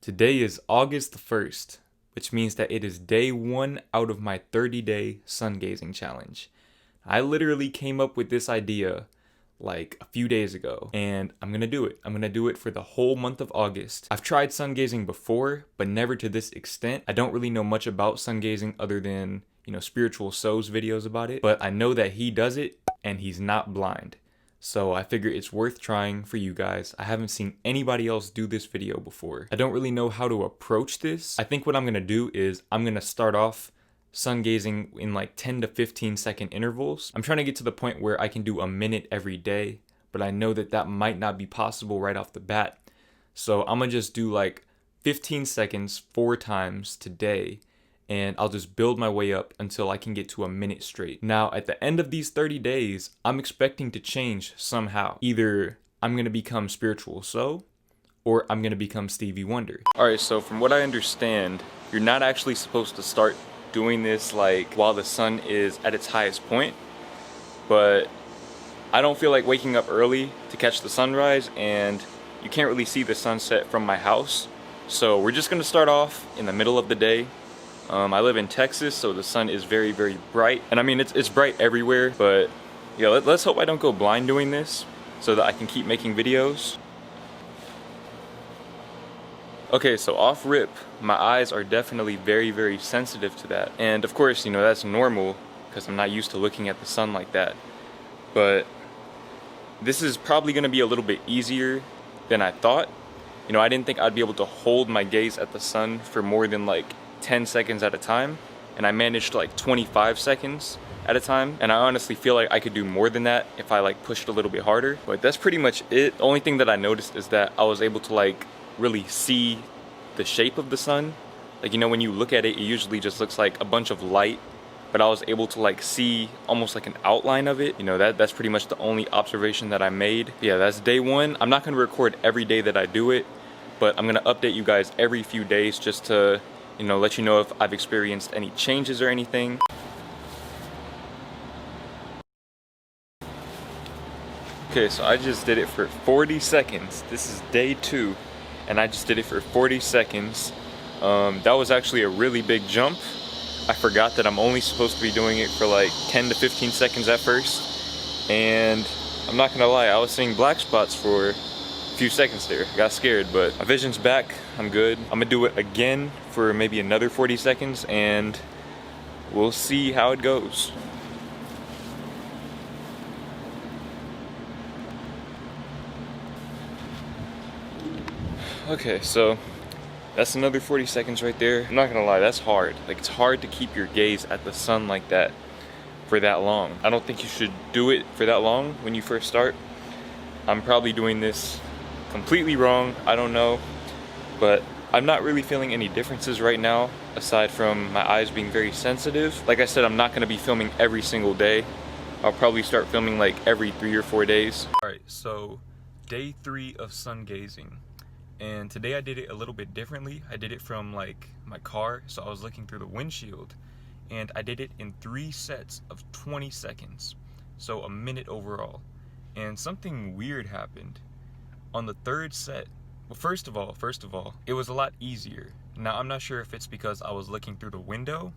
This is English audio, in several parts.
Today is August the 1st, which means that it is day 1 out of my 30-day sun gazing challenge. I literally came up with this idea like a few days ago, and I'm gonna do it. I'm gonna do it for the whole month of August. I've tried sun gazing before, but never to this extent. I don't really know much about sun gazing other than, Spiritual So's videos about it, but I know that he does it and he's not blind. So I figure it's worth trying for you guys. I haven't seen anybody else do this video before. I don't really know how to approach this. I think what I'm gonna do is I'm gonna start off sun gazing in like 10 to 15 second intervals. I'm trying to get to the point where I can do a minute every day, but I know that that might not be possible right off the bat. So I'm gonna just do like 15 seconds 4 times today, and I'll just build my way up until I can get to a minute straight. Now, at the end of these 30 days, I'm expecting to change somehow. Either I'm gonna become Spiritual So, or I'm gonna become Stevie Wonder. Alright, so from what I understand, you're not actually supposed to start doing this like while the sun is at its highest point, but I don't feel like waking up early to catch the sunrise, and you can't really see the sunset from my house. So we're just gonna start off in the middle of the day. I live in Texas, so the sun is very, very bright. And I mean, it's bright everywhere, but yeah, let's hope I don't go blind doing this so that I can keep making videos. Okay, so off rip, my eyes are definitely very, very sensitive to that. And of course, that's normal because I'm not used to looking at the sun like that. But this is probably gonna be a little bit easier than I thought. I didn't think I'd be able to hold my gaze at the sun for more than like 10 seconds at a time, and I managed like 25 seconds at a time, and I honestly feel like I could do more than that if I like pushed a little bit harder. But that's pretty much it. The only thing that I noticed is that I was able to like really see the shape of the sun. Like, when you look at it, it usually just looks like a bunch of light, but I was able to like see almost like an outline of it. That's pretty much the only observation that I made. Yeah, that's day 1. I'm not gonna record every day that I do it, but I'm gonna update you guys every few days just to let you know if I've experienced any changes or anything. Okay, so I just did it for 40 seconds. This is day 2, and I just did it for 40 seconds. That was actually a really big jump. I forgot that I'm only supposed to be doing it for like 10 to 15 seconds at first, and I'm not gonna lie, I was seeing black spots for a few seconds there. I got scared, but my vision's back. I'm good. I'm gonna do it again for maybe another 40 seconds, and we'll see how it goes. Okay, so that's another 40 seconds right there. I'm not gonna lie, that's hard. Like, it's hard to keep your gaze at the sun like that for that long. I don't think you should do it for that long when you first start. I'm probably doing this completely wrong, I don't know, but I'm not really feeling any differences right now aside from my eyes being very sensitive. Like I said, I'm not going to be filming every single day. I'll probably start filming like every 3 or 4 days. Alright, so day 3 of sun gazing, and today I did it a little bit differently. I did it from like my car, so I was looking through the windshield, and I did it in 3 sets of 20 seconds, so a minute overall. And something weird happened. On the 3rd set, well, first of all, it was a lot easier. Now, I'm not sure if it's because I was looking through the window,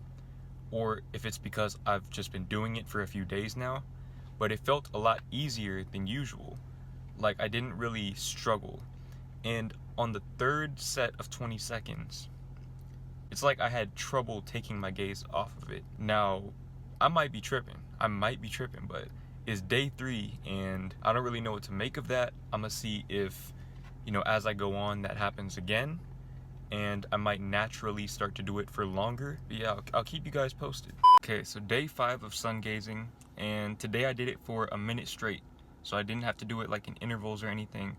or if it's because I've just been doing it for a few days now, but it felt a lot easier than usual. Like, I didn't really struggle. And on the 3rd set of 20 seconds, it's like I had trouble taking my gaze off of it. Now, I might be tripping, but it's day 3, and I don't really know what to make of that. I'm gonna see if, as I go on, that happens again, and I might naturally start to do it for longer. But yeah, I'll keep you guys posted. Okay, so day 5 of sun gazing, and today I did it for a minute straight, so I didn't have to do it like in intervals or anything,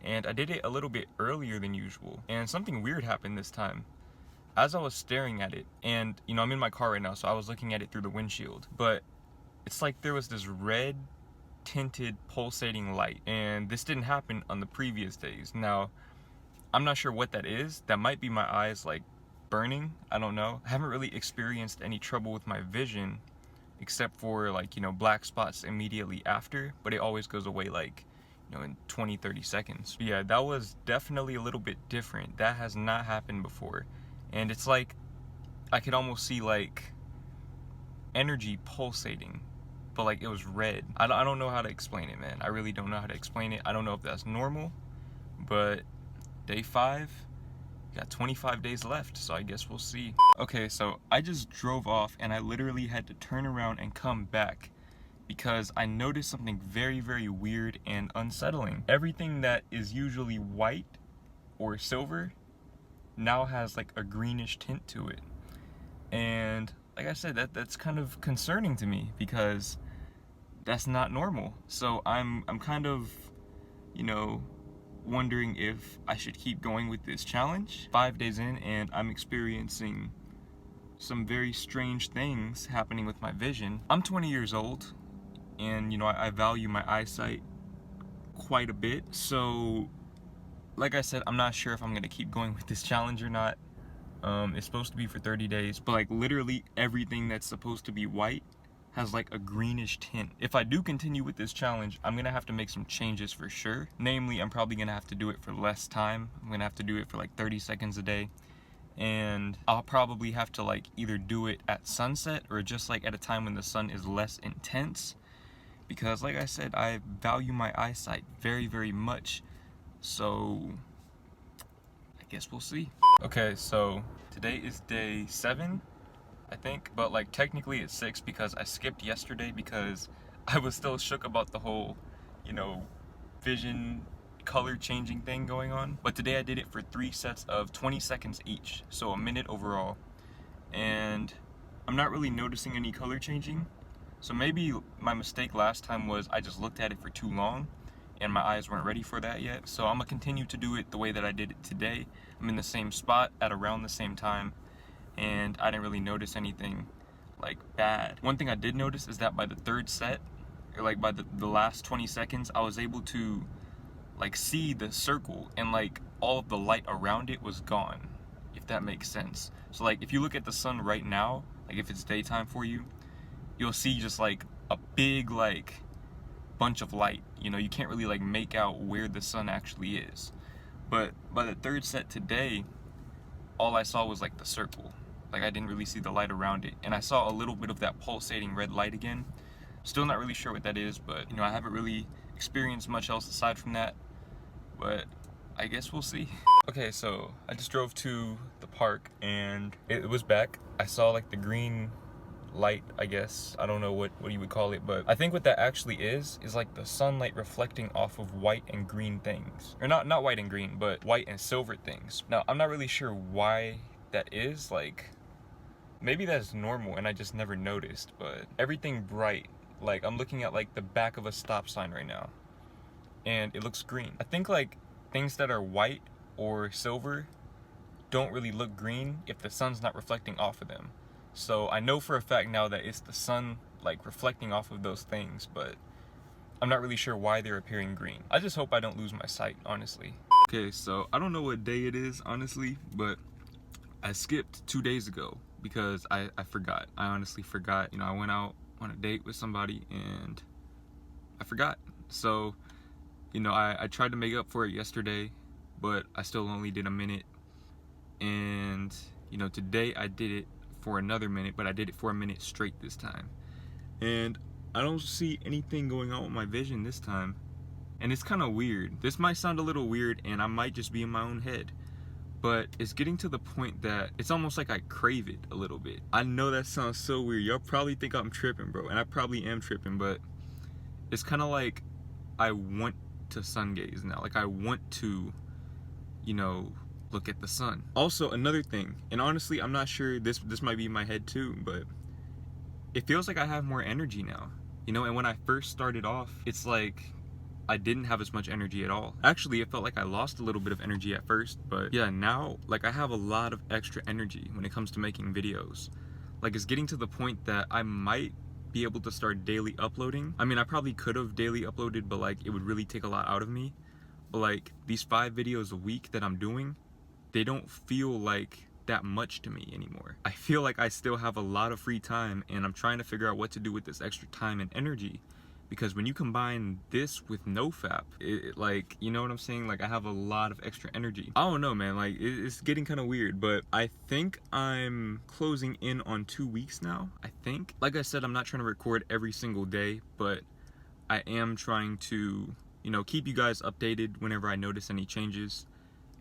and I did it a little bit earlier than usual, and something weird happened this time. As I was staring at it, and I'm in my car right now, so I was looking at it through the windshield, but it's like there was this red tinted pulsating light, and this didn't happen on the previous days. Now, I'm not sure what that is. That might be my eyes like burning, I don't know. I haven't really experienced any trouble with my vision except for like black spots immediately after, but it always goes away like in 20-30 seconds. But yeah, that was definitely a little bit different. That has not happened before. And it's like I could almost see like energy pulsating, but like it was red. I don't know how to explain it, man. I really don't know how to explain it. I don't know if that's normal, but day 5, got 25 days left, so I guess we'll see. Okay, so I just drove off and I literally had to turn around and come back because I noticed something very, very weird and unsettling. Everything that is usually white or silver now has like a greenish tint to it. And like I said, that's kind of concerning to me because that's not normal. So I'm kind of, wondering if I should keep going with this challenge. 5 days in and I'm experiencing some very strange things happening with my vision. I'm 20 years old and I value my eyesight quite a bit. So like I said, I'm not sure if I'm gonna keep going with this challenge or not. It's supposed to be for 30 days, but like literally everything that's supposed to be white has like a greenish tint. If I do continue with this challenge, I'm gonna have to make some changes for sure. Namely, I'm probably gonna have to do it for less time. I'm gonna have to do it for like 30 seconds a day. And I'll probably have to like either do it at sunset or just like at a time when the sun is less intense. Because like I said, I value my eyesight very, very much. So I guess we'll see. Okay, so today is day 7. I think, but like technically it's 6 because I skipped yesterday because I was still shook about the whole, vision color changing thing going on. But today I did it for 3 sets of 20 seconds each, so a minute overall. And I'm not really noticing any color changing. So maybe my mistake last time was I just looked at it for too long and my eyes weren't ready for that yet. So I'm gonna continue to do it the way that I did it today. I'm in the same spot at around the same time, and I didn't really notice anything like bad. One thing I did notice is that by the 3rd set, or like by the last 20 seconds, I was able to like see the circle and like all of the light around it was gone, if that makes sense. So like if you look at the sun right now, like if it's daytime for you, you'll see just like a big like bunch of light. You can't really like make out where the sun actually is. But by the 3rd set today, all I saw was like the circle. Like I didn't really see the light around it, and I saw a little bit of that pulsating red light again. Still not really sure what that is, but I haven't really experienced much else aside from that, but I guess we'll see. Okay, so I just drove to the park and it was back. I saw like the green light, I guess. I don't know what you would call it, but I think what that actually is like the sunlight reflecting off of white and green things. Or not white and green, but white and silver things. Now, I'm not really sure why that is. Like, maybe that's normal and I just never noticed, but everything bright. Like, I'm looking at like the back of a stop sign right now and it looks green. I think like things that are white or silver don't really look green if the sun's not reflecting off of them. So I know for a fact now that it's the sun like reflecting off of those things, but I'm not really sure why they're appearing green. I just hope I don't lose my sight, honestly. Okay, so I don't know what day it is, honestly, but I skipped 2 days ago because I forgot. I honestly forgot. I went out on a date with somebody and I forgot. So, I tried to make up for it yesterday, but I still only did a minute. And, today I did it for another minute, but I did it for a minute straight this time. And I don't see anything going on with my vision this time. And it's kind of weird. This might sound a little weird and I might just be in my own head, but it's getting to the point that it's almost like I crave it a little bit. I know that sounds so weird. Y'all probably think I'm tripping, bro, and I probably am tripping, but it's kind of like I want to sun gaze now. Like I want to, look at the sun. Also, another thing, and honestly, I'm not sure, this might be in my head too, but it feels like I have more energy now. And when I first started off, it's like I didn't have as much energy at all. Actually, it felt like I lost a little bit of energy at first, but yeah, now like I have a lot of extra energy when it comes to making videos. Like it's getting to the point that I might be able to start daily uploading. I mean, I probably could have daily uploaded, but like it would really take a lot out of me. But like these 5 videos a week that I'm doing, they don't feel like that much to me anymore. I feel like I still have a lot of free time and I'm trying to figure out what to do with this extra time and energy, because when you combine this with nofap, like, you know what I'm saying? Like, I have a lot of extra energy. I don't know, man, like it's getting kind of weird, but I think I'm closing in on 2 weeks now. I think, like I said, I'm not trying to record every single day, but I am trying to, you know, keep you guys updated whenever I notice any changes,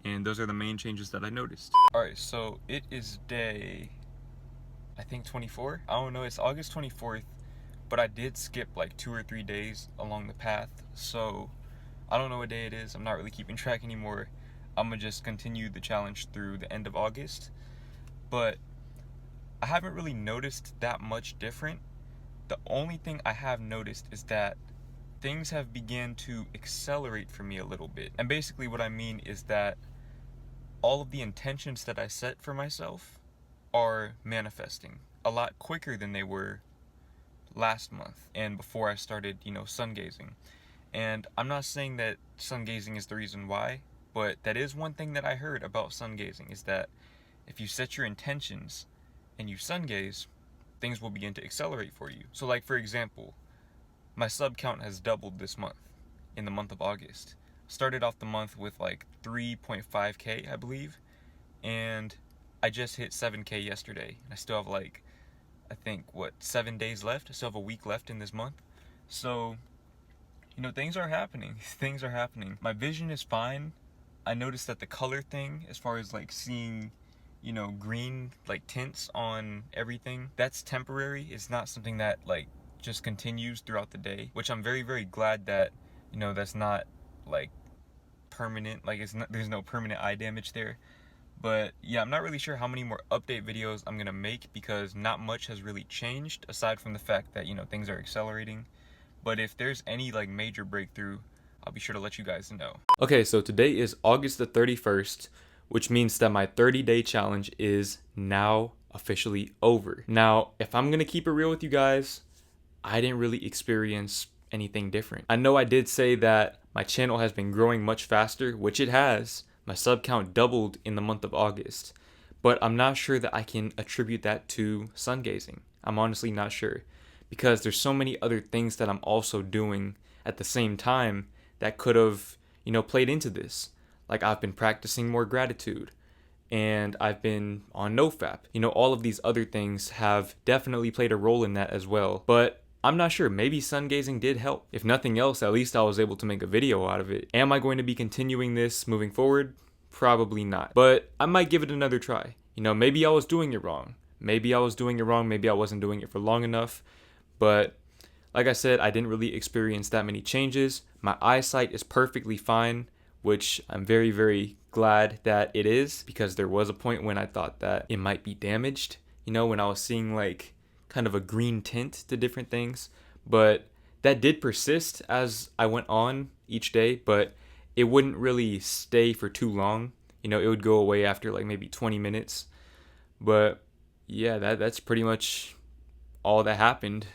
and those are the main changes that I noticed. All right, so it is day, I think 24. I don't know, it's August 24th, but I did skip like 2 or 3 days along the path, so I don't know what day it is. I'm not really keeping track anymore. I'm gonna just continue the challenge through the end of August, but I haven't really noticed that much different. The only thing I have noticed is that things have begun to accelerate for me a little bit. And basically what I mean is that all of the intentions that I set for myself are manifesting a lot quicker than they were last month and before I started, you know, sungazing. And I'm not saying that sungazing is the reason why, but that is one thing that I heard about sungazing, is that if you set your intentions and you sungaze, things will begin to accelerate for you. So like, for example, my sub count has doubled this month, in the month of August. Started off the month with like 3.5k, I believe, and I just hit 7k yesterday. I still have like, I think, 7 days left? I still have a week left in this month. So, you know, things are happening. Things are happening. My vision is fine. I noticed that the color thing, as far as like seeing, you know, green like tints on everything, that's temporary. It's not something that like just continues throughout the day, which I'm very, very glad that, you know, that's not like permanent. Like, it's not, there's no permanent eye damage there. But yeah, I'm not really sure how many more update videos I'm gonna make, because not much has really changed aside from the fact that, you know, things are accelerating. But if there's any like major breakthrough, I'll be sure to let you guys know. Okay, so today is August the 31st, which means that my 30-day challenge is now officially over. Now, if I'm gonna keep it real with you guys, I didn't really experience anything different. I know I did say that my channel has been growing much faster, which it has. My sub count doubled in the month of August, but I'm not sure that I can attribute that to sungazing. I'm honestly not sure, because there's so many other things that I'm also doing at the same time that could have, you know, played into this. Like, I've been practicing more gratitude, and I've been on nofap. You know, all of these other things have definitely played a role in that as well. But I'm not sure, maybe sungazing did help. If nothing else, at least I was able to make a video out of it. Am I going to be continuing this moving forward? Probably not. But I might give it another try. You know, maybe I was doing it wrong. Maybe I was doing it wrong. Maybe I wasn't doing it for long enough. But like I said, I didn't really experience that many changes. My eyesight is perfectly fine, which I'm very, very glad that it is, because there was a point when I thought that it might be damaged. You know, when I was seeing like kind of a green tint to different things, but that did persist as I went on each day, but it wouldn't really stay for too long. You know, it would go away after like maybe 20 minutes. But yeah, that's pretty much all that happened.